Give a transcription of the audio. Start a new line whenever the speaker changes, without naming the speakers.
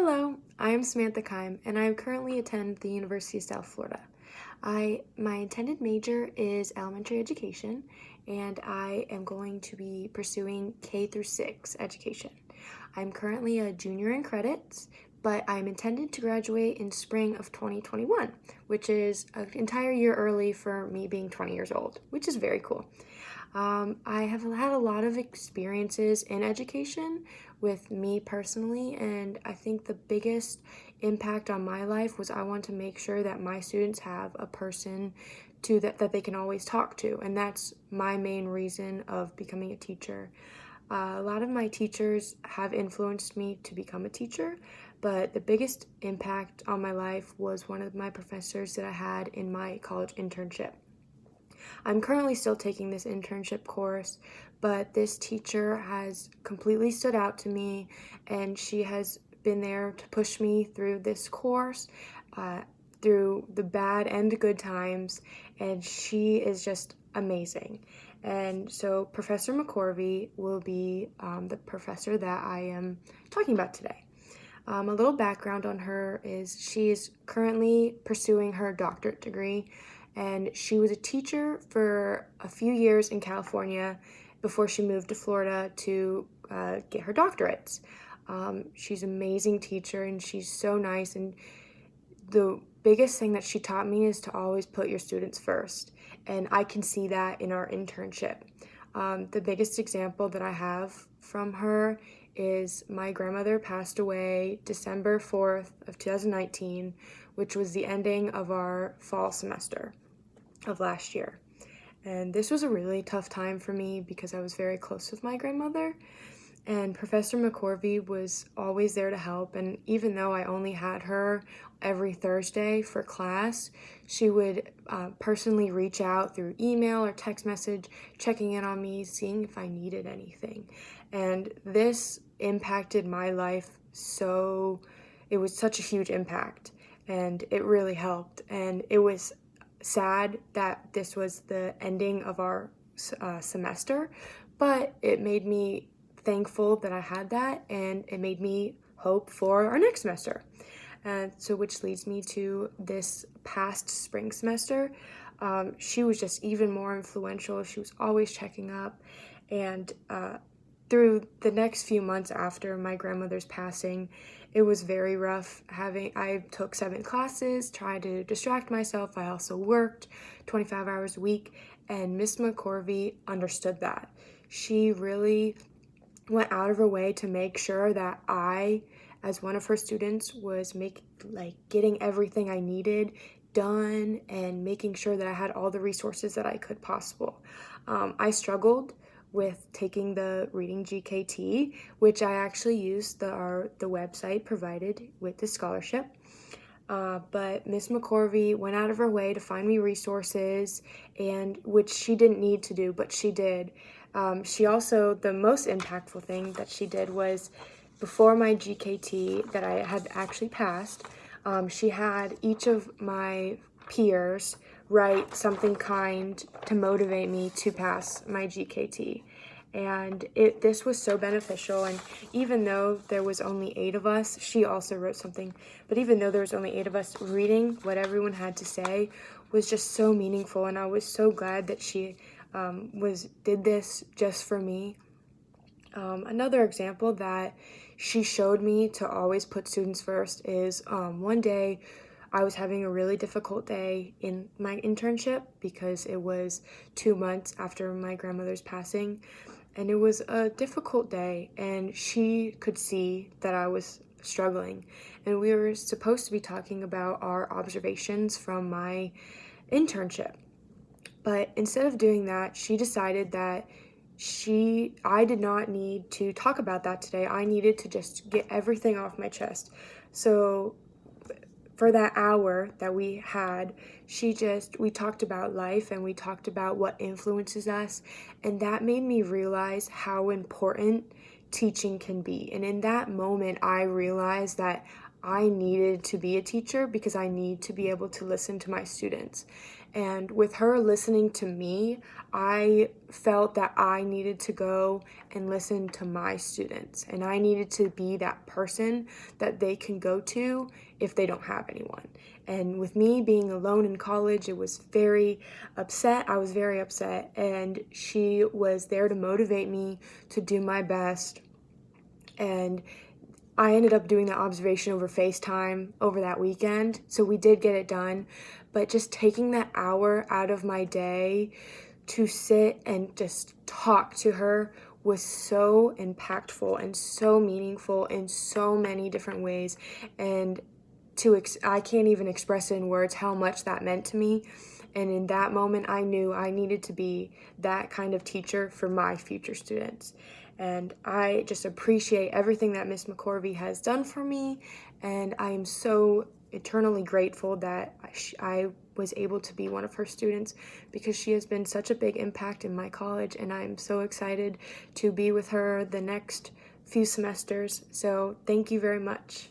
Hello, I am Samantha Kime, and I currently attend the University of South Florida. My intended major is elementary education, and I am going to be pursuing K through 6 education. I'm currently a junior in credits, but I'm intended to graduate in spring of 2021, which is an entire year early for me being 20 years old, which is very cool. I have had a lot of experiences in education with me personally, and I think the biggest impact on my life was I want to make sure that my students have a person that they can always talk to, and that's my main reason of becoming a teacher. A lot of my teachers have influenced me to become a teacher, but the biggest impact on my life was one of my professors that I had in my college internship. I'm currently still taking this internship course, but this teacher has completely stood out to me, and she has been there to push me through this course, uh, through the bad and good times, and she is just amazing. And so Professor McCorvey will be the professor that I am talking about today. A little background on her is she is currently pursuing her doctorate degree, and she was a teacher for a few years in California before she moved to Florida to get her doctorates. She's an amazing teacher, and she's so nice, and the biggest thing that she taught me is to always put your students first, and I can see that in our internship. The biggest example that I have from her is my grandmother passed away December 4th of 2019, which was the ending of our fall semester of last year. And this was a really tough time for me because I was very close with my grandmother, and Professor McCorvey was always there to help. And even though I only had her every Thursday for class, she would personally reach out through email or text message, checking in on me, seeing if I needed anything. And this impacted my life so, it was such a huge impact, and it really helped. And it was sad that this was the ending of our semester, but it made me thankful that I had that, and it made me hope for our next semester. And so, which leads me to this past spring semester. She was just even more influential. She was always checking up, and through the next few months after my grandmother's passing, it was very rough. I took 7 classes, tried to distract myself. I also worked 25 hours a week, and Miss McCorvey understood that. She really went out of her way to make sure that I, as one of her students, was getting everything I needed done and making sure that I had all the resources that I could possible. I struggled with taking the reading GKT, which I actually used the website provided with the scholarship. But Miss McCorvey went out of her way to find me resources, and which she didn't need to do, but she did. She also, the most impactful thing that she did was before my GKT that I had actually passed, she had each of my peers write something kind to motivate me to pass my GKT. And this was so beneficial, and even though there was only 8 of us, she also wrote something, but even though there was only 8 of us, reading what everyone had to say was just so meaningful, and I was so glad that she did this just for me. Another example that she showed me to always put students first is one day I was having a really difficult day in my internship because it was 2 months after my grandmother's passing, and it was a difficult day, and she could see that I was struggling, and we were supposed to be talking about our observations from my internship. But instead of doing that, she decided that I did not need to talk about that today. I needed to just get everything off my chest. So for that hour that we had, we talked about life, and we talked about what influences us, and that made me realize how important teaching can be. And in that moment, I realized that I needed to be a teacher because I need to be able to listen to my students. And with her listening to me, I felt that I needed to go and listen to my students, and I needed to be that person that they can go to if they don't have anyone. And with me being alone in college, it was very upset. I was very upset, and she was there to motivate me to do my best. And I ended up doing the observation over FaceTime over that weekend, so we did get it done. But just taking that hour out of my day to sit and just talk to her was so impactful and so meaningful in so many different ways. And I can't even express it in words how much that meant to me. And in that moment, I knew I needed to be that kind of teacher for my future students. And I just appreciate everything that Miss McCorvey has done for me. And I am so eternally grateful that I was able to be one of her students, because she has been such a big impact in my college. And I'm so excited to be with her the next few semesters. So thank you very much.